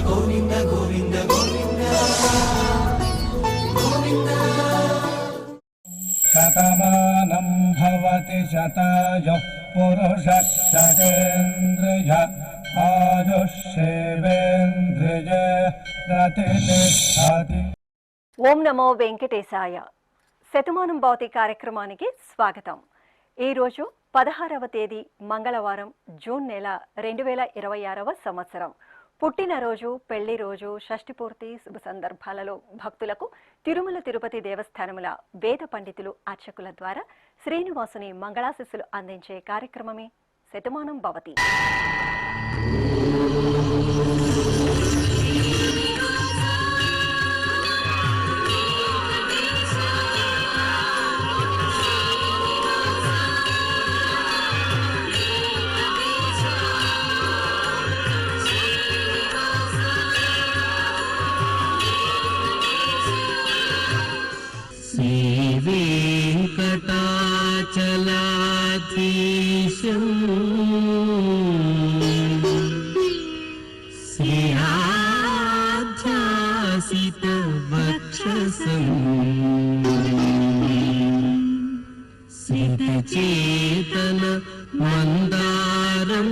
గోవింద గోవింద గోవింద గోవింద. శతమానం భవతి శతాయుః పురుషः శతేంద్రియ ఆయుష్యేవేంద్రియ ప్రతిష్ఠతి. ఓం నమో వెంకటేశాయ. శతమానం భవతి కార్యక్రమానికి స్వాగతం. ఈరోజు 16వ తేదీ మంగళవారం, జూన్ నెల 2026వ సంవత్సరం. పుట్టినరోజు, పెళ్లి రోజు, షష్ఠి పూర్తి శుభ సందర్భాలలో భక్తులకు తిరుమల తిరుపతి దేవస్థానముల వేద పండితులు, అర్చకుల ద్వారా శ్రీనివాసుని మంగళాశిస్సులు అందించే కార్యక్రమమే శతమానం భవతి. శ్రీవేంకటాచలాధీశం శ్రీయాధ్యాసితవక్షసం సితచేతన మందారం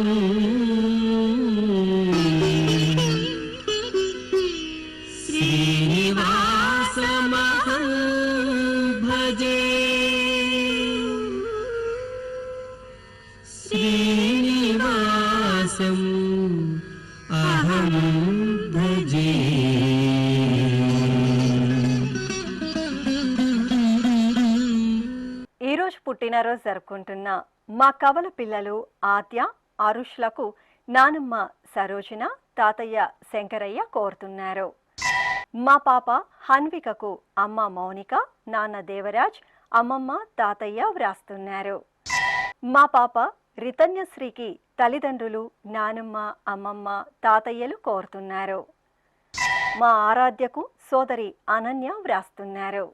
శ్రీనివాసమహం భజే. శ్రీనివాసం అహం భజే. ఈరోజు పుట్టినరోజు జరుపుకుంటున్న మా కవల పిల్లలు ఆద్య, ఆరుష్లకు నానమ్మ సరోజన, తాతయ్య శంకరయ్య కోరుతున్నారు. మా పాప హన్వికకు అమ్మ మౌనిక, నాన్న దేవరాజ్, అమ్మమ్మ తాతయ్య వ్రాస్తున్నారు. మా పాప రితన్యశ్రీకి తల్లిదండ్రులు, నానమ్మ, అమ్మమ్మ, తాతయ్యలు కోరుతున్నారు. మా ఆరాధ్యకు సోదరి అనన్య వ్రాస్తున్నారు.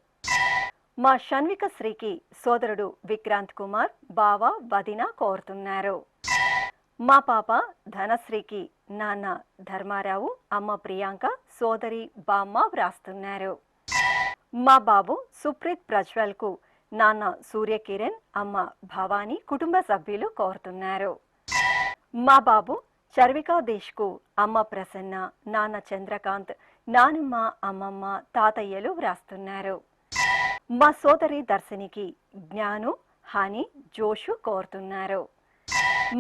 మా షణ్విక శ్రీకి సోదరుడు విక్రాంత్ కుమార్, బావ, వదిన కోరుతున్నారు. మా పాప ధనశ్రీకి నాన్న ధర్మారావు, అమ్మ ప్రియాంక, సోదరి బామ్మ వ్రాస్తున్నారు. మా బాబు సుప్రీత్ ప్రజ్వల్కు నాన్న సూర్యకిరణ్, అమ్మ భవానీ, కుటుంబ సభ్యులు కోరుతున్నారు. మా బాబు చర్వికా దేశ్కు అమ్మ ప్రసన్న, నాన్న చంద్రకాంత్, నానమ్మ, అమ్మమ్మ, తాతయ్యలు వ్రాస్తున్నారు. మా సోదరి దర్శనికి జ్ఞాను, హాని, జోషు కోరుతున్నారు.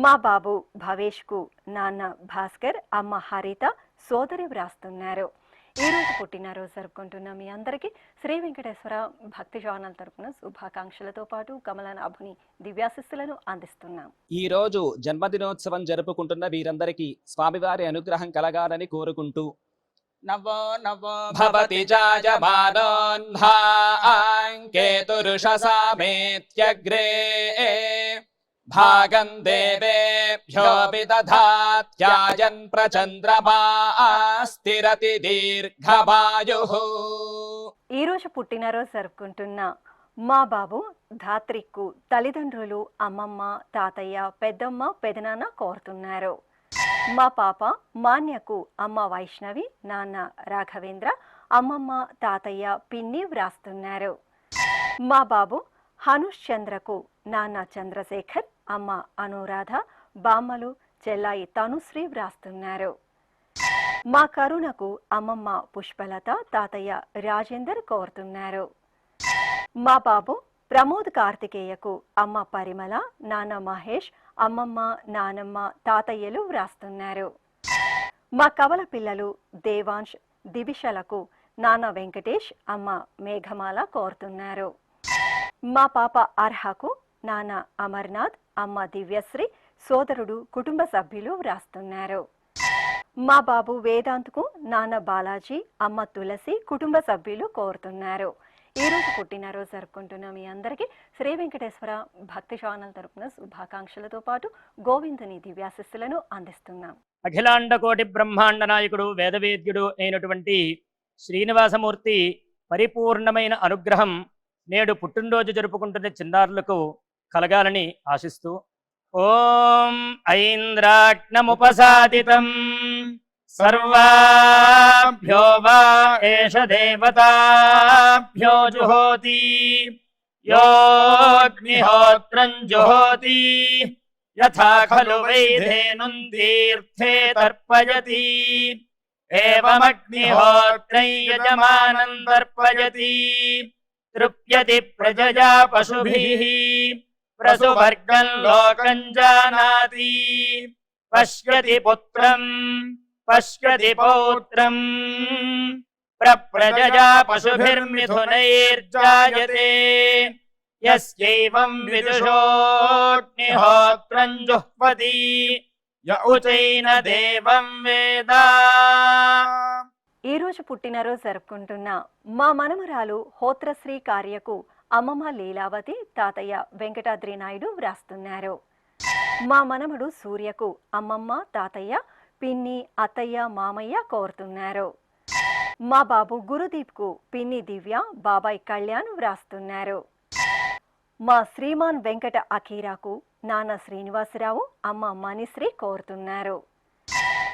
మా బాబు భవేష్కు నాన్న భాస్కర్, అమ్మ హరిత, సోదరి వ్రాస్తున్నారు. ఈరోజు పుట్టినరోజు జరుపుకుంటున్న మీ అందరికీ శ్రీ వెంకటేశ్వర భక్తి ఛానల్ తరపున శుభాకాంక్షలతో పాటు కమలనాభుని దివ్యాశిస్సులను అందిస్తున్నాం. ఈ రోజు జన్మదినోత్సవం జరుపుకుంటున్న వీరందరికీ స్వామివారి అనుగ్రహం కలగాలని కోరుకుంటూ నవో నవో భవతి జాయమానోన్హాంకేతురుషసామేత్యగ్రే భాగం దేవేభ్యో విదధాత్యాయన్ ప్రచంద్రమా స్థిరతి దీర్ఘమాయుః. ఈరోజు పుట్టినరోజు జరుపుకుంటున్న మా బాబు ధాత్రిక్కు తల్లిదండ్రులు, అమ్మమ్మ, తాతయ్య, పెద్దమ్మ, పెదనాన్న కోరుతున్నారు. మా పాప మాన్యకు అమ్మ వైష్ణవి, నాన్న రాఘవేంద్ర, అమ్మమ్మ, తాతయ్య, పిన్ని వ్రాస్తున్నారు. మా బాబు హనుష్ చంద్రకు నాన్న చంద్రశేఖర్, అమ్మ అనురాధ, బామ్మలు, చెల్లాయి తనుశ్రీ వ్రాస్తున్నారు. మా కరుణకు అమ్మమ్మ పుష్పలత, తాతయ్య రాజేందర్ కోరుతున్నారు. మా బాబు ప్రమోద్ కార్తికేయకు అమ్మ పరిమళ, నాన్న మహేష్, అమ్మమ్మ, నానమ్మ, తాతయ్యలు వ్రాస్తున్నారు. మా కవల పిల్లలు దేవాంశ్, దివిషలకు నాన్న వెంకటేష్, అమ్మ మేఘమాల కోరుతున్నారు. మా పాప అర్హకు నాన్న అమర్నాథ్, అమ్మ దివ్యశ్రీ, సోదరుడు, కుటుంబ సభ్యులు వ్రాస్తున్నారు. మా బాబు వేదాంత్కు నాన్న బాలాజీ, అమ్మ తులసి, కుటుంబ సభ్యులు కోరుతున్నారు. ఈరోజు పుట్టినరోజు జరుపుకుంటున్న మీ అందరికీ శ్రీ వెంకటేశ్వర భక్తి ఛానల్ తరపున శుభాకాంక్షలతో పాటు గోవిందుని దివ్యాశిస్సులను అందిస్తున్నాం. అఖిలాండ కోటి బ్రహ్మాండ నాయకుడు, వేదవేద్యుడు అయినటువంటి శ్రీనివాసమూర్తి పరిపూర్ణమైన అనుగ్రహం నేడు పుట్టినరోజు జరుపుకుంటున్న చిన్నారులకు కలగాలని ఆశిస్తూ ఓం ఐంద్రాగ్నముపసాదితం सर्वाभ्यो वा एष देवताभ्यो जुहोति योऽग्निहोत्रं जुहोति यथा खलु वैधेनुं तीर्थे तर्पयति एवमग्निहोत्रं यजमानं तर्पयति तृप्यति प्रजया पशुभिः प्रसुवर्गं लोकं जानाति पश्यति पुत्रं पश्यति पौत्रं प्रजया पशुभिर्मिथुनैर्जायते यस्यैवं विदुषोऽग्निहोत्रं जुह्वति य उचैन देवं वेद। ఈ రోజు పుట్టినరోజు జరుపుకుంటున్న మా మనమరాలు హోత్రశ్రీ కార్యకు అమ్మమ్మ లీలావతి తాతయ్య వెంకటాద్రి నాయుడు వ్రాస్తున్నారు. మా మనమడు సూర్యకు అమ్మమ్మ తాతయ్య పిన్ని అత్తయ్య మామయ్య కోరుతున్నారు. మా బాబు గురుదీప్కు పిన్ని దివ్య బాబాయ్ కళ్యాణ్ వ్రాస్తున్నారు. మా శ్రీమాన్ వెంకట అఖీరాకు నాన్న శ్రీనివాసరావు అమ్మ మణిశ్రీ కోరుతున్నారు.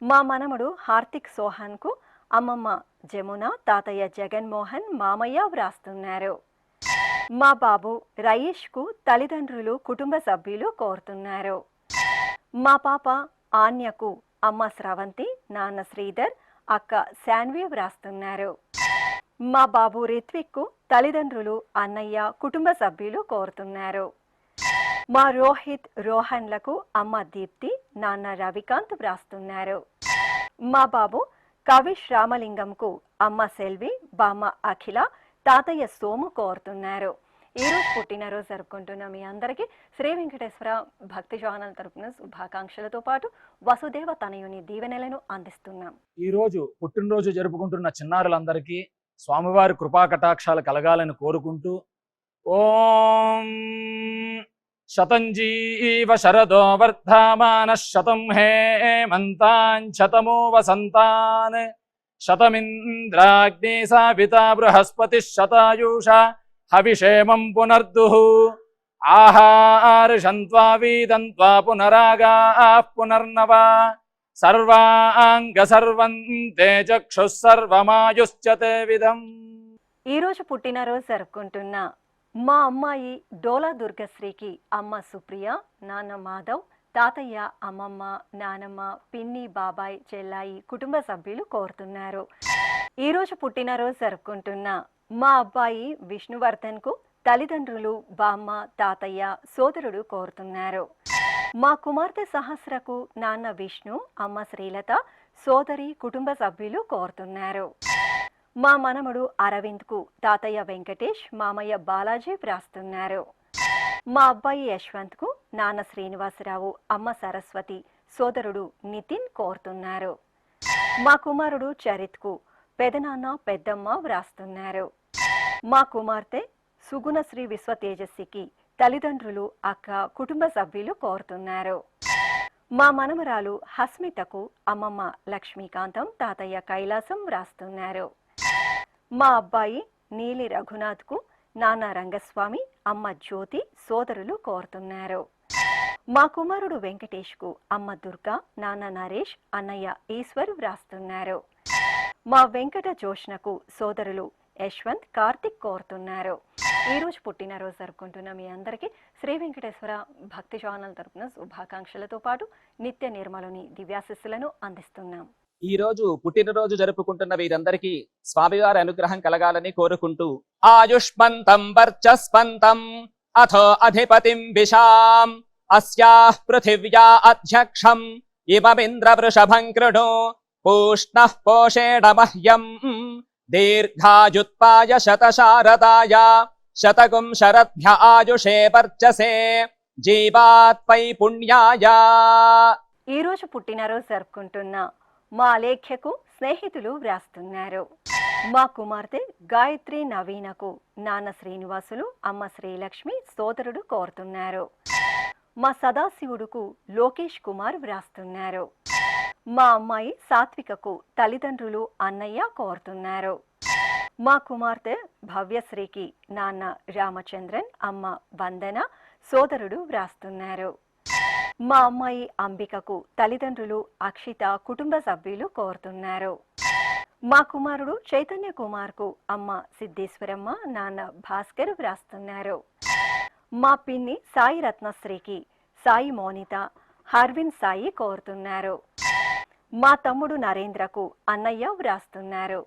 మా మనమడు హార్దిక్ సోహాన్కు అమ్మమ్మ జమున తాతయ్య జగన్మోహన్ మామయ్య వ్రాస్తున్నారు. మా బాబు రయేష్కు తల్లిదండ్రులు కుటుంబ సభ్యులు కోరుతున్నారు. మా పాప ఆన్యకు అమ్మ స్రవంతి నాన్న శ్రీధర్ అక్క శాన్వి వ్రాస్తున్నారు. మా బాబు రిత్విక్కు తల్లిదండ్రులు అన్నయ్య కుటుంబ సభ్యులు కోరుతున్నారు. మా రోహిత్ రోహన్లకు అమ్మ దీప్తి నాన్న రవికాంత్ వ్రాస్తున్నారు. మా బాబు కవిష్ రామలింగంకు అమ్మ సెల్వి బామ్మ అఖిల తాతయ్య సోము కోరుతున్నారు. ఈరోజు పుట్టినరోజు జరుపుకుంటున్న మీ అందరికీ శ్రీ వెంకటేశ్వర భక్తి ఛానల్ తరపున శుభాకాంక్షలతో పాటు వసుదేవ తనయుని దీవెనలను అందిస్తున్నాం. ఈ రోజు పుట్టినరోజు జరుపుకుంటున్న చిన్నారులందరికీ స్వామివారి కృపా కటాక్షాలు కలగాలని కోరుకుంటూ ఓం శతంజీవ శరదో వర్ధమాన శతం హేమంతాన్ శతమో వసంతాన్ శతమింద్రాగ్ని సావితా బృహస్పతి శతాయుష హవిషేమం పునర్దుః ఆహార్షంత్వా వీదంత్వా పునరాగాః పునర్నవ సర్వాంగ సర్వంతే చక్షుః సర్వమాయుశ్చ తే విధం. ఈరోజు పుట్టినరోజు జరుపుకుంటున్న మా అమ్మాయి డోలా దుర్గశ్రీకి అమ్మ సుప్రియ నాన్న మాధవ్ తాతయ్య అమ్మమ్మ నానమ్మ పిన్ని బాబాయ్ చెల్లాయి కుటుంబ సభ్యులు కోరుతున్నారు. ఈరోజు పుట్టినరోజు జరుపుకుంటున్న మా అబ్బాయి విష్ణువర్ధన్కు తల్లిదండ్రులు బామ్మ తాతయ్య సోదరుడు కోరుతున్నారు. మా కుమార్తె సహస్రకు నాన్న విష్ణు అమ్మ శ్రీలత సోదరి కుటుంబ సభ్యులు కోరుతున్నారు. మా మనమడు అరవింద్కు తాతయ్య వెంకటేష్ మామయ్య బాలాజీ వ్రాస్తున్నారు. మా అబ్బాయి యశ్వంత్కు నాన్న శ్రీనివాసరావు అమ్మ సరస్వతి సోదరుడు నితిన్ కోరుతున్నారు. మా కుమారుడు చరిత్కు పెదనాన్న పెద్దమ్మ వ్రాస్తున్నారు. మా కుమార్తె సుగుణశ్రీ విశ్వ తేజస్వికి తల్లిదండ్రులు అక్క కుటుంబ సభ్యులు కోరుతున్నారు. మా మనమరాలు హస్మితకు అమ్మమ్మ లక్ష్మీకాంతం తాతయ్య కైలాసం వ్రాస్తున్నారు. మా అబ్బాయి నీలి రఘునాథ్కు నాన్న రంగస్వామి అమ్మ జ్యోతి సోదరులు కోరుతున్నారు. మా కుమారుడు వెంకటేష్కు అమ్మ దుర్గా నాన్న నరేష్ అన్నయ్య ఈశ్వర్ వ్రాస్తున్నారు. మా వెంకట జోష్నకు సోదరులు యశ్వంత్ కార్తిక్ కోరుతున్నారు. ఈరోజు పుట్టినరోజు జరుపుకుంటున్న మీ అందరికీ శ్రీ వెంకటేశ్వర భక్తి ఛానల్ తరపున శుభాకాంక్షలతో పాటు నిత్య నిర్మలుని దివ్యాశిస్సులను అందిస్తున్నాం. ఈ రోజు పుట్టినరోజు జరుపుకుంటున్న వీరందరికీ స్వామివారి అనుగ్రహం కలగాలని కోరుకుంటూ ఆయుష్మంతం వర్చస్వంతం అథో అధిపతిం విశాం అస్యాః పృథివ్యా అధ్యక్షం ఇమమింద్ర వృషభం కృణో పూష్ణః పోషేణ మహ్యం దీర్ఘాయుత్పాయ శతశారదాయ శతకం శరద్భ్య ఆయుషే వర్చసే జీవాత్పై పుణ్యాయ. ఈ రోజు పుట్టినరోజు జరుపుకుంటున్న మా లేఖ్యకు స్నేహితులు వ్రాస్తున్నారు. మా కుమార్తె గాయత్రి నవీనకు నాన్న శ్రీనివాసులు అమ్మ శ్రీలక్ష్మి సోదరుడు కోరుతున్నారు. మా సదాశివుడుకు లోకేష్ కుమార్ వ్రాస్తున్నారు. మా అమ్మాయి సాత్వికకు తల్లిదండ్రులు అన్నయ్య కోరుతున్నారు. మా కుమార్తె భవ్యశ్రీకి నాన్న రామచంద్రన్ అమ్మ వందన సోదరుడు వ్రాస్తున్నారు. మా అమ్మాయి అంబికకు తల్లిదండ్రులు అక్షిత కుటుంబ సభ్యులు కోరుతున్నారు. మా కుమారుడు చైతన్య కుమార్కు అమ్మ సిద్ధేశ్వరమ్మ నాన్న భాస్కర్ వ్రాస్తున్నారు. మా పిన్ని సాయి రత్నశ్రీకి సాయి మౌనిత హర్విన్ సాయి కోరుతున్నారు. మా తమ్ముడు నరేంద్రకు అన్నయ్య వ్రాస్తున్నారు.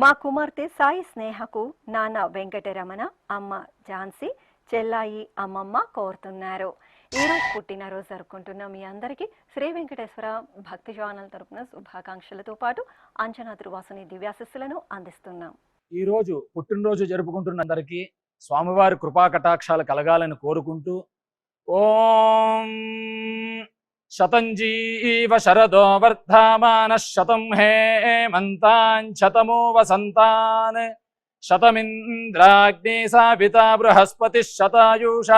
మా కుమార్తె సాయి స్నేహకు నాన్న వెంకటరమణ అమ్మ ఝాన్సీ చెల్లాయి అమ్మమ్మ కోరుతున్నారు. ఈరోజు పుట్టినరోజు జరుపుకుంటున్న మీ అందరికీ శ్రీ వెంకటేశ్వర భక్తి ఛానల్ తరపున శుభాకాంక్షలతో పాటు అంజనా దుర్వాసుని దివ్యాశిస్సులను అందిస్తున్నాం. ఈ రోజు పుట్టినరోజు జరుపుకుంటున్న అందరికీ స్వామివారి కృపా కటాక్షాలు కలగాలని కోరుకుంటూ ఓం శతంజీవ శరదో వర్ధమాన శతం హేమంతాన్ శతమో వసంతాన్ శతమింద్రాగ్ని సావితా బృహస్పతి శతాయూష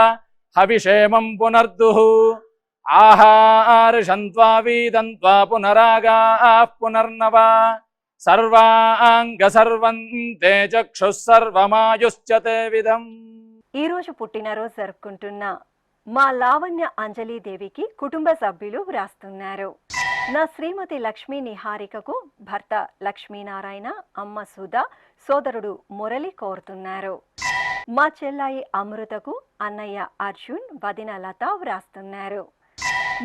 హవిషేమం పునర్దుః ఆహార్షంత్వా వీదంత్వా పునరాగాః పునర్నవా సర్వాంగ సర్వంతే చక్షుః సర్వమాయుశ్చతే విధం. ఈరోజు పుట్టినరోజు జరుపుకుంటున్న మా లావణ్య అంజలి దేవికి కుటుంబ సభ్యులు వ్రాస్తున్నారు. నా శ్రీమతి లక్ష్మీ నిహారికకు భర్త లక్ష్మీనారాయణ అమ్మ సుధా సోదరుడు మురళి కోరుతున్నారు. మా చెల్లాయి అమృతకు అన్నయ్య అర్జున్ వదిన లత వ్రాస్తున్నారు.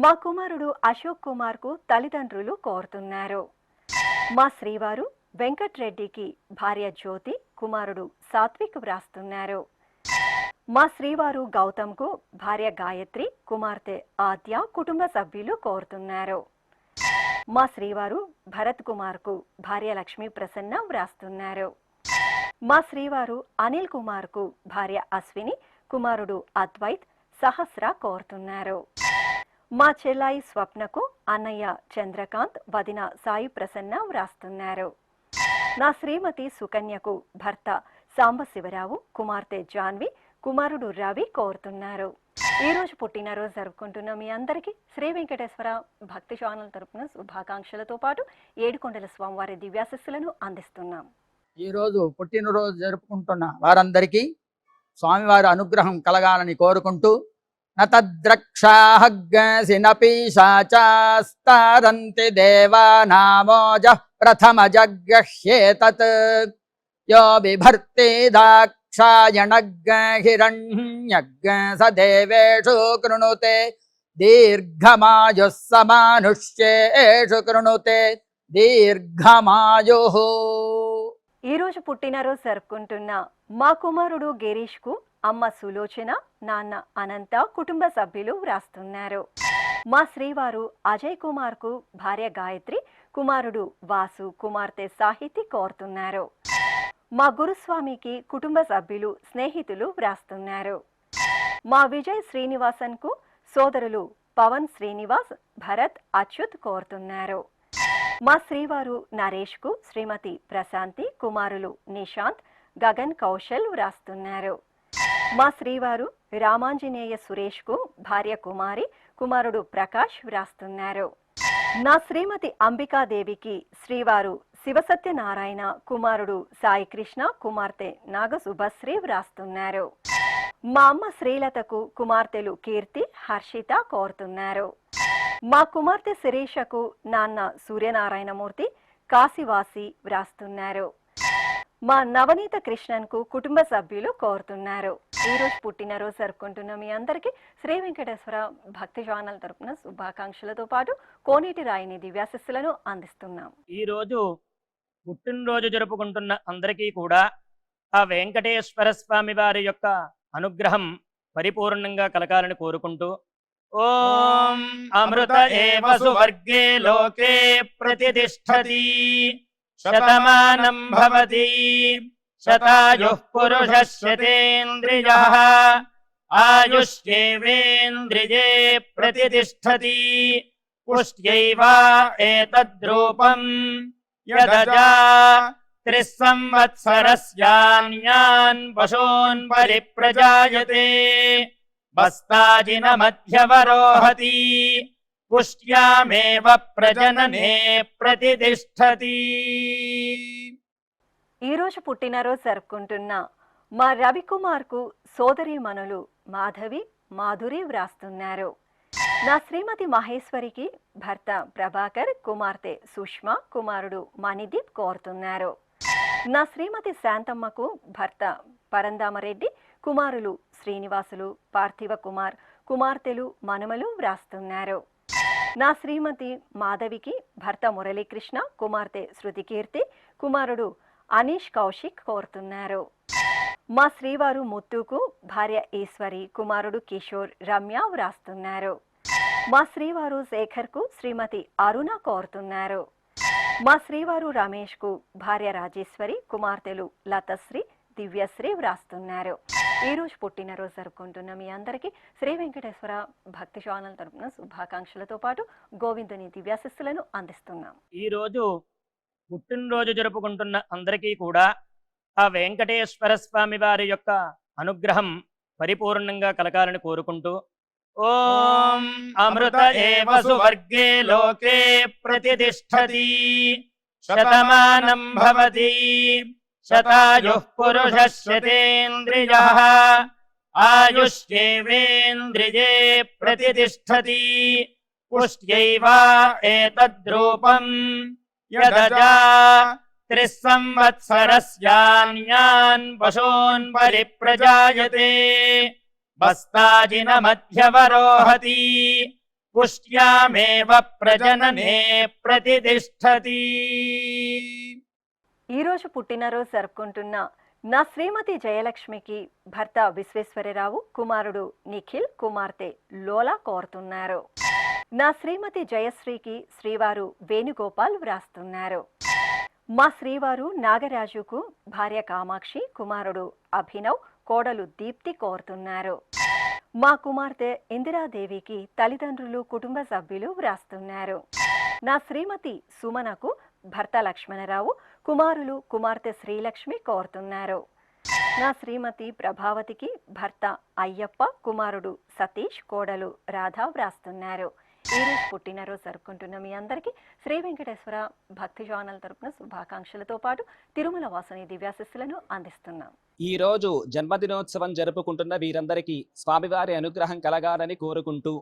మా కుమారుడు అశోక్ కుమార్కు తల్లిదండ్రులు కోరుతున్నారు. మా శ్రీవారు వెంకట్రెడ్డికి భార్య జ్యోతి కుమారుడు సాత్విక్ వ్రాస్తున్నారు. మా శ్రీవారు గౌతమ్కు భార్య గాయత్రి కుమార్తె ఆద్య కుటుంబ సభ్యులు కోరుతున్నారు. మా శ్రీవారు భరత్ కుమార్కు భార్య లక్ష్మీ ప్రసన్న వ్రాస్తున్నారు. మా శ్రీవారు అనిల్ కుమార్కు భార్య అశ్విని కుమారుడు అద్వైత్ సహస్ర కోరుతున్నారు. మా చెల్లాయి స్వప్నకు అన్నయ్య చంద్రకాంత్ వదిన సాయి ప్రసన్న వ్రాస్తున్నారు. నా శ్రీమతి సుకన్యకు భర్త సాంబశివరావు కుమార్తె జాన్వి కుమారుడు రవి కోరుతున్నారు. ఈరోజు పుట్టినరోజు జరుపుకుంటున్న మీ అందరికీ శ్రీ వెంకటేశ్వర భక్తి ఛానల్ తరపున శుభాకాంక్షలతో పాటు ఏడుకొండల స్వామివారి దివ్యాశిస్సులను అందిస్తున్నాం. ఈరోజు పుట్టినరోజు జరుపుకుంటున్న వారందరికీ స్వామివారి అనుగ్రహం కలగాలని కోరుకుంటూ నతద్రక్షాహగ్గసినపీశాచాస్తారంతి దేవానామోజ ప్రథమ జగ్గహ్యేతత్ యో బిభర్తి దాక్షాయణగ్గ హిరణ్యగ్గ స దేవేషు కృణుతే దీర్ఘమాయుః సమానుష్యేషు కృణుతే దీర్ఘమాయుః. ఈరోజు పుట్టినరోజు జరుపుకుంటున్న మా కుమారుడు గిరీష్కు అమ్మ సులోచన నాన్న అనంత కుటుంబ సభ్యులు వ్రాస్తున్నారు. మా శ్రీవారు అజయ్ కుమార్కు భార్య గాయత్రి కుమారుడు వాసు కుమార్తె సాహితి కోరుతున్నారు. మా గురుస్వామికి కుటుంబ సభ్యులు స్నేహితులు వ్రాస్తున్నారు. మా విజయ్ శ్రీనివాసన్కు సోదరులు పవన్ శ్రీనివాస్ భరత్ అచ్యుత్ కోరుతున్నారు. మా శ్రీవారు నరేష్కు శ్రీమతి ప్రశాంతి కుమారులు నిశాంత్ గగన్ కౌశల్ వ్రాస్తున్నారు. మా శ్రీవారు రామాంజనేయ సురేష్కు భార్య కుమారి కుమారుడు ప్రకాష్ వ్రాస్తున్నారు. నా శ్రీమతి అంబికాదేవికి శ్రీవారు శివసత్యనారాయణ కుమారుడు సాయి కృష్ణ కుమార్తె నాగసుభశ్రీ వ్రాస్తున్నారు. మా అమ్మ శ్రీలతకు కుమార్తెలు కీర్తి హర్షిత కోరుతున్నారు. మా కుమార్తె శిరీషకు నాన్న సూర్యనారాయణమూర్తి కాశీవాసి వ్రాస్తున్నారు. మా నవనీత కృష్ణన్కు కుటుంబ సభ్యులు కోరుతున్నారు. ఈరోజు పుట్టినరోజు జరుపుకుంటున్న మీ అందరికీ శ్రీ వెంకటేశ్వర భక్తి ఛానల్ తరపున శుభాకాంక్షలతో పాటు కోనేటి రాయిని దివ్యాశిస్సులను అందిస్తున్నాం. ఈరోజు పుట్టినరోజు జరుపుకుంటున్న అందరికీ కూడా ఆ వెంకటేశ్వర స్వామి వారి యొక్క అనుగ్రహం పరిపూర్ణంగా కలగాలని కోరుకుంటూ ఓం అమృత ఏవ సువర్గే లోకే ప్రతిష్ఠతి శతమానం భవతి శతాయుః పురుషః శతేంద్రియః ఆయుష్యేవేంద్రియే ప్రతిష్ఠతి పుష్ట్యైవ ఏతద్రూపం యదజా త్రిస్సంవత్సరస్యాన్యాన్ పశూన్ పరిప్రజాయతే బస్తాజిన మధ్యవరోహతి పుష్ట్యామేవ ప్రజననే ప్రతిష్ఠతి. ఈరోజు పుట్టినరోజు జరుపుకుంటున్న మా రవికుమార్కు సోదరీమణులు మాధవి మాధురి వ్రాస్తున్నారు. నా శ్రీమతి మహేశ్వరికి భర్త ప్రభాకర్, కుమార్తె సుష్మా, కుమారుడు మణిదీప్ కోరుతున్నారు. నా శ్రీమతి శాంతమ్మకు భర్త పరందామరెడ్డి, కుమారులు శ్రీనివాసులు, పార్థివ కుమార్, కుమార్తెలు, మనుమలు వ్రాస్తున్నారు. నా శ్రీమతి మాధవికి భర్త మురళీకృష్ణ, కుమార్తె శృతికీర్తి, కుమారుడు అనీష్ కౌశిక్ కోరుతున్నారు. మా శ్రీవారు ముత్తుకు భార్య ఈశ్వరి, కుమారుడు కిషోర్, రమ్య వ్రాస్తున్నారు. మా శ్రీవారు శేఖర్కు శ్రీమతి అరుణ కోరుతున్నారు. మా శ్రీవారు రమేష్కు భార్య రాజేశ్వరి, కుమార్తెలు లతశ్రీ, దివ్యశ్రీ వ్రాస్తున్నారు. ఈరోజు పుట్టినరోజు జరుపుకుంటున్న మీ అందరికీ శ్రీ వెంకటేశ్వర భక్తి ఛానల్ తరపున శుభాకాంక్షలతో పాటు గోవిందుని దివ్యాశిస్సులను అందిస్తున్నాం. ఈ రోజు పుట్టినరోజు జరుపుకుంటున్న అందరికీ కూడా ఆ వెంకటేశ్వర స్వామి వారి యొక్క అనుగ్రహం పరిపూర్ణంగా కలగాలని కోరుకుంటూ ఓం అమృత ఏవ సువర్గే లోకే ప్రతిష్ఠతి శతమానం భవతి శతాయుః పురుషः శతేంద్రియః ఆయుష్యేవేంద్రియే ప్రతిష్ఠతి పుష్ట్యైవ ఏతద్రూపం యదజా త్రిస్సంవత్సరస్యాన్యాన్ పశూన్ పరిప్రజాయతే బస్తాజిన మధ్యవరోహతి పుష్ట్యామేవ ప్రజననే ప్రతిష్ఠతి. ఈరోజు పుట్టినరోజు జరుపుకుంటున్న నా శ్రీమతి జయలక్ష్మికి భర్త విశ్వేశ్వరరావు, కుమారుడు నిఖిల్, కుమార్తె లోలా కోరుతున్నారు. నా శ్రీమతి జయశ్రీకి శ్రీవారు వేణుగోపాల్ వ్రాస్తున్నారు. మా శ్రీవారు నాగరాజుకు భార్య కామాక్షి, కుమారుడు అభినవ్, కోడలు దీప్తి కోరుతున్నారు. మా కుమార్తె ఇందిరాదేవికి తల్లిదండ్రులు, కుటుంబ సభ్యులు వ్రాస్తున్నారు. నా శ్రీమతి సుమనకు భర్త లక్ష్మణరావు, కుమారులు, కుమార్తె శ్రీలక్ష్మి కోరుతున్నారు. నా శ్రీమతి ప్రభావతికి భర్త అయ్యప్ప, కుమారుడు సతీష్, కోడలు రాధా వ్రాస్తున్నారు. ఈరోజు పుట్టినరోజు జరుపుకుంటున్న మీ అందరికీ శ్రీ వెంకటేశ్వర భక్తి ఛానల్ తరపున శుభాకాంక్షలతో పాటు తిరుమల వాసుని దివ్యాశిస్సులను అందిస్తున్నాం. ఈ రోజు జన్మదినోత్సవం జరుపుకుంటున్న వీరందరికీ స్వామివారి అనుగ్రహం కలగాలని కోరుకుంటూ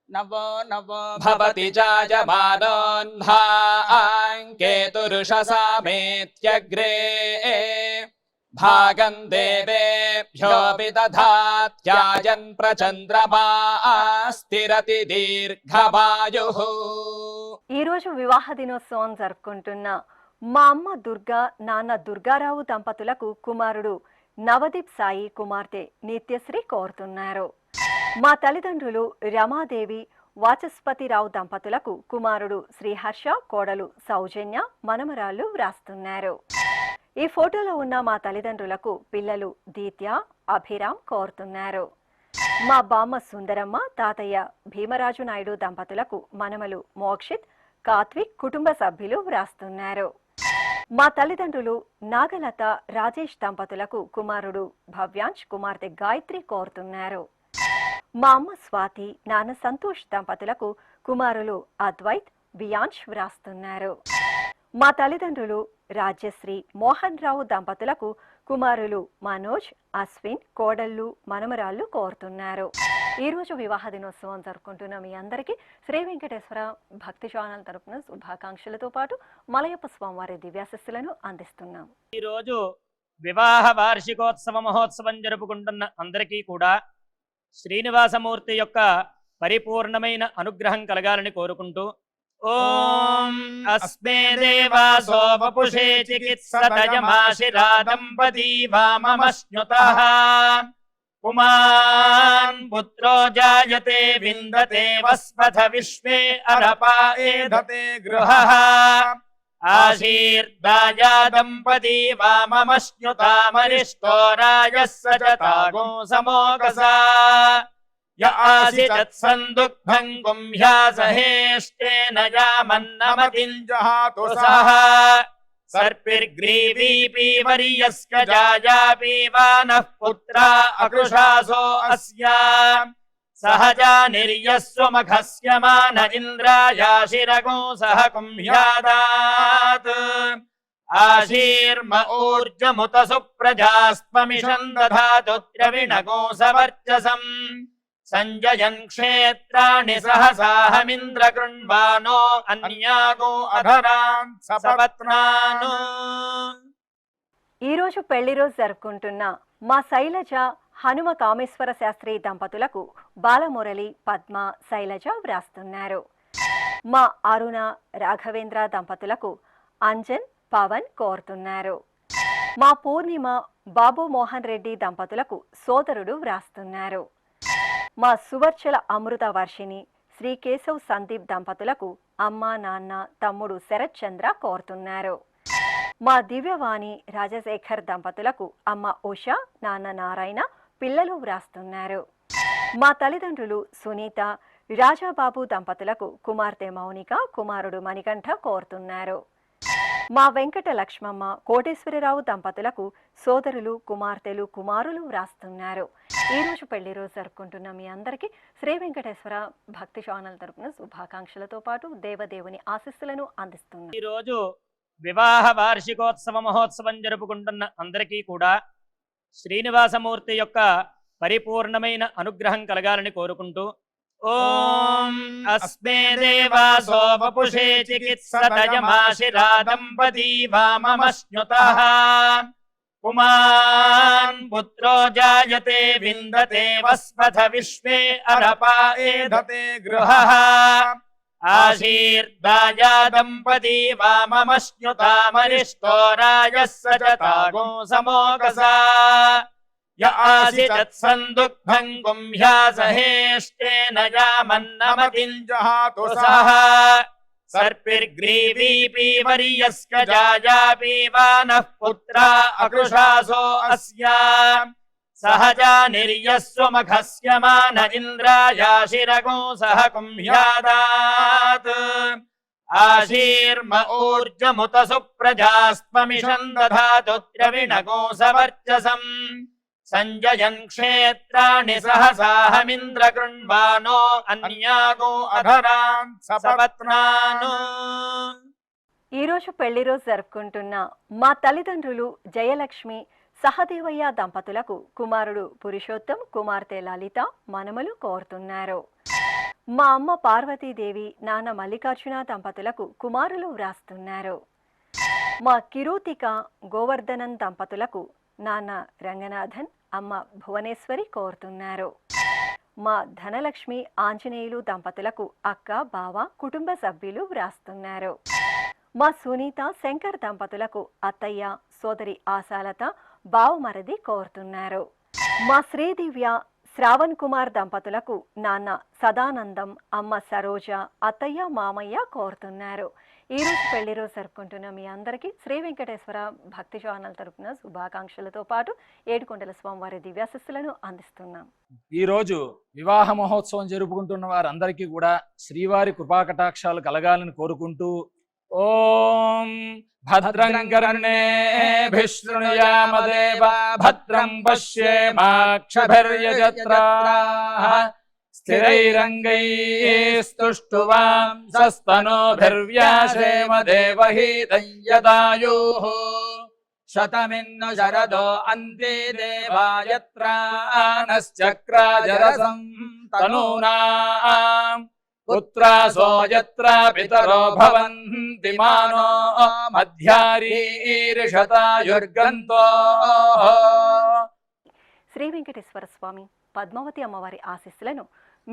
నవో నవో భవతి జాయమానోన్హాంకేతురుషసామేత్యగ్రే భాగం దేవేభ్యో విదధాత్యాయన్ ప్రచంద్రమా స్థిరతి దీర్ఘమాయుః. ఈ రోజు వివాహ దినోత్సవం జరుపుకుంటున్న మా అమ్మ దుర్గా, నాన్న దుర్గారావు దంపతులకు కుమారుడు నవదీప్ సాయి, కుమార్తె నిత్యశ్రీ కోరుతున్నారు. మా తల్లిదండ్రులు రమాదేవి, వాచస్పతిరావు దంపతులకు కుమారుడు శ్రీహర్ష, కోడలు సౌజన్య, మనమరాళ్ళు వ్రాస్తున్నారు. ఈ ఫోటోలో ఉన్న మా తల్లిదండ్రులకు పిల్లలు దీత్య, అభిరామ్ కోరుతున్నారు. మా బామ్మ సుందరమ్మ, తాతయ్య భీమరాజు నాయుడు దంపతులకు మనమలు మోక్షిత్, కాత్విక్, కుటుంబ సభ్యులు వ్రాస్తున్నారు. మా తల్లిదండ్రులు నాగలత, రాజేష్ దంపతులకు కుమారుడు భవ్యాంశ్, కుమార్తె గాయత్రి కోరుతున్నారు. మా అమ్మ స్వాతి, నాన్న సంతోష్ దంపతులకు కుమారులు అద్వైత్, వియాంశ్ వ్రాస్తున్నారు. మా తల్లిదండ్రులు రాజ్యశ్రీ, మోహన్ రావు దంపతులకు కుమారులు మనోజ్, అశ్విన్, కోడళ్ళు, మనమరాళ్ళు కోరుతున్నారు. ఈ రోజు వివాహ దినోత్సవం జరుపుకుంటున్న మీ అందరికీ శ్రీ వెంకటేశ్వర భక్తి ఛానల్ తరపున శుభాకాంక్షలతో పాటు మలయప్ప స్వామివారి దివ్యాశిస్సులను అందిస్తున్నాం. ఈ రోజు వివాహ వార్షికోత్సవ మహోత్సవం జరుపుకుంటున్న అందరికీ కూడా శ్రీనివాసమూర్తి యొక్క పరిపూర్ణమైన అనుగ్రహం కలగాలని కోరుకుంటూ ఓం అస్మే దేవాసో వపుషే చికిత్సతయమాశిరా దంపతీ వామమశ్నుతః పుమాన్ పుత్రో జాయతే విందతే వస్పథ విశ్వే అరపా ఏధతే గృహః ఆశీర్దాయా దంపతీ వామమశ్నుతామరిష్టో రాజः సచతాగో సమోగసా య ఆసితత్సందుగ్ధం గుంహ్యాసహేష్టేన యామన్నమతిం జహాతు సహ సర్పిర్గ్రీవీపీవర్యస్క జాయాపీవానః పుత్రా అకృషాసో అస్యా సహజా నిర్యస్వమఘస్య మాన ఇంద్రాయాశిరగో సహ కుంభ్యాదాత్ ఆశీర్మ ఊర్జముత సుప్రజాస్త్వమిషం దధాతు ద్రవిణగో సవర్చసం సంజయన్ క్షేత్రాణి సహసాహమింద్ర కృణ్వానో అన్యాగో అధరాన్ సపత్నాను. ఈరోజు పెళ్లి రోజు జరుపుకుంటున్న మా శైలజ హనుమ కామేశ్వర శాస్త్రి దంపతులకు బాలమురళి పద్మ శైలజ వ్రాస్తున్నారు. మా అరుణ రాఘవేంద్ర దంపతులకు అంజన్ పవన్ కోరుతున్నారు. మా పూర్ణిమ బాబు మోహన్ రెడ్డి దంపతులకు సోదరుడు వ్రాస్తున్నారు. మా సువర్చల అమృత వర్షిణి శ్రీ కేశవ్ సందీప్ దంపతులకు అమ్మ నాన్న తమ్ముడు శరత్ చంద్ర కోరుతున్నారు. మా దివ్యవాణి రాజశేఖర్ దంపతులకు అమ్మ ఉష నాన్న నారాయణ పిల్లలు వ్రాస్తున్నారు. మా తల్లిదండ్రులు సునీత రాజాబాబు దంపతులకు కుమార్తె మౌనిక కుమారుడు మణికంఠ కోరుతున్నారు. మా వెంకట లక్ష్మమ్మ కోటేశ్వరరావు దంపతులకు సోదరులు కుమార్తెలు కుమారులు వ్రాస్తున్నారు. ఈరోజు పెళ్లి రోజు జరుపుకుంటున్న మీ అందరికీ శ్రీ వెంకటేశ్వర భక్తి ఛానల్ తరపున శుభాకాంక్షలతో పాటు దేవదేవుని ఆశీస్సులను అందిస్తున్నారు. ఈరోజు వివాహ వార్షికోత్సవ మహోత్సవం జరుపుకుంటున్న అందరికీ కూడా శ్రీనివాసమూర్తి యొక్క పరిపూర్ణమైన అనుగ్రహం కలగాలని కోరుకుంటూ ఓం అస్మే దేవాసో వపుషే చికిత్సతయమాశిరా దంపతీ వామమశ్నుతః పుమాన్ పుత్రో జాయతే విందతే వస్పథ విశ్వే అరపా ఏధతే గృహః ఆశీర్దాయా దంపతీ వామమశ్నుతామరిష్టో రాజः సచతాగో సమోకసా య ఆసితత్ సందుగ్ధం గుంహ్యాసహేష్టేన యామన్నమతిం జహాతు సహ సర్పిర్గ్రీవీపీ వర్యస్క జాయాపీవానః పుత్రా అకృషాసో అస్యా సహజా నిర్యస్వమఘస్య మాన ఇంద్రాయాశిరగో సహ కుంభ్యాదాత్ ఆశీర్మ ఊర్జముత సుప్రజాస్త్వమిషం దధాతు ద్రవిణగో సవర్చసం సంజయన్ క్షేత్రాణి సహసాహమింద్ర కృణ్వానో అన్యాగో అధరాన్ సపత్నాను. ఈరోజు పెళ్లి రోజు జరుపుకుంటున్న మా తల్లిదండ్రులు జయలక్ష్మి సహదేవయ్య దంపతులకు కుమారుడు పురుషోత్తం కుమార్తె లలిత మనమలు కోరుతున్నారు. మా అమ్మ పార్వతీదేవి నాన్న మల్లికార్జున దంపతులకు కుమారులు వ్రాస్తున్నారు. మా కిరూతిక గోవర్ధనన్ దంపతులకు నాన్న రంగనాథన్ అమ్మ భువనేశ్వరి కోరుతున్నారు. మా ధనలక్ష్మి ఆంజనేయులు దంపతులకు అక్క బావ కుటుంబ సభ్యులు వ్రాస్తున్నారు. మా సునీత శంకర్ దంపతులకు అత్తయ్య సోదరి ఆశాలత బావమరది కోరుతున్నారు. మా శ్రీదివ్య శ్రావణ్ కుమార్ దంపతులకు నాన్న సదానందం అమ్మ సరోజ అత్తయ్య మామయ్య కోరుతున్నారు. ఈరోజు పెళ్లి రోజు జరుపుకుంటున్న మీ అందరికీ శ్రీ వెంకటేశ్వర భక్తి ఛానల్ తరపున శుభాకాంక్షలతో పాటు ఏడుకొండల స్వామివారి దివ్యాశిస్సులను అందిస్తున్నాం. ఈరోజు వివాహ మహోత్సవం జరుపుకుంటున్న వారందరికీ కూడా శ్రీవారి కృపాకటాక్షాలు కలగాలని కోరుకుంటూ ఓం భద్రం కర్ణేభిః శృణుయామ దేవా భద్రం పశ్యేమాక్షభిర్యజత్రాః స్థిరైరంగైస్తుష్టువాం సస్తనోభిర్వ్యాసేమ దేవహీతం యదాయుః శతమిన్ను శరదో అంతే దేవాయత్రానశ్చక్రాజరసం తనూనాం పుత్రాసో యత్ర పితరో భవంతి మానో మధ్యారీర్షతాయుర్గంతో. శ్రీ వెంకటేశ్వర స్వామి పద్మావతి అమ్మవారి ఆశీస్సులను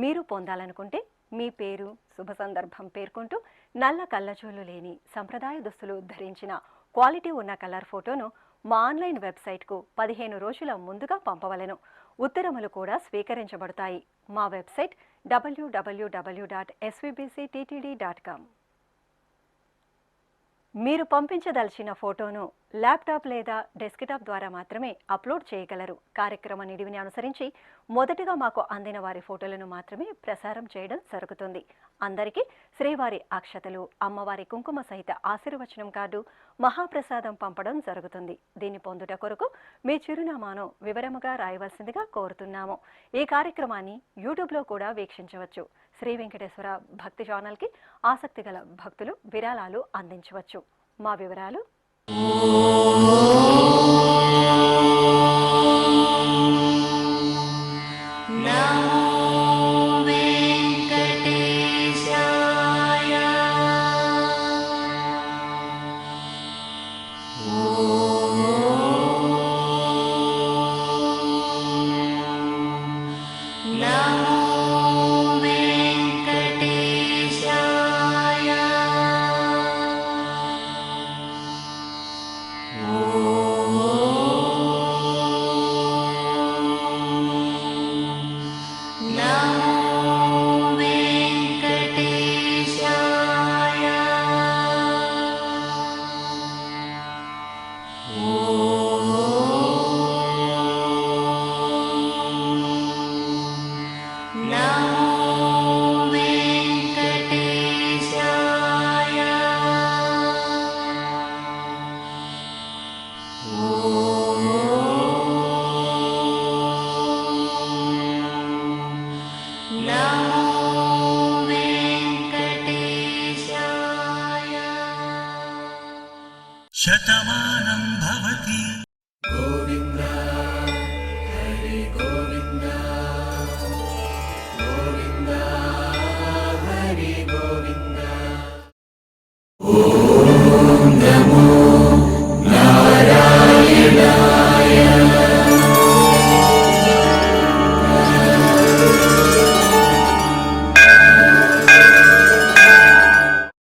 మీరు పొందాలనుకుంటే మీ పేరు శుభ సందర్భం పేర్కొంటూ నల్ల కళ్ళజోళ్ళు లేని సంప్రదాయ దుస్తులు ధరించిన క్వాలిటీ ఉన్న కలర్ ఫోటోను మా ఆన్లైన్ వెబ్సైట్కు 15 రోజుల ముందుగా పంపవలెను. ఉత్తరములు కూడా స్వీకరించబడతాయి. మా వెబ్సైట్ www.svbcttd.com. మీరు పంపించదలిచిన ఫోటోను ల్యాప్టాప్ లేదా డెస్క్టాప్ ద్వారా మాత్రమే అప్లోడ్ చేయగలరు. కార్యక్రమ నిడివిని అనుసరించి మొదటగా మాకు అందిన వారి ఫోటోలను మాత్రమే ప్రసారం చేయడం జరుగుతుంది. అందరికీ శ్రీవారి అక్షతలు అమ్మవారి కుంకుమ సహిత ఆశీర్వచనం కార్డు మహాప్రసాదం పంపడం జరుగుతుంది. దీన్ని పొందుట కొరకు మీ చిరునామాను వివరముగా రాయవలసిందిగా కోరుతున్నాము. ఈ కార్యక్రమాన్ని యూట్యూబ్లో కూడా వీక్షించవచ్చు. శ్రీ వెంకటేశ్వర భక్తి ఛానల్కి ఆసక్తి గల భక్తులు విరాళాలు అందించవచ్చు. మా వివరాలు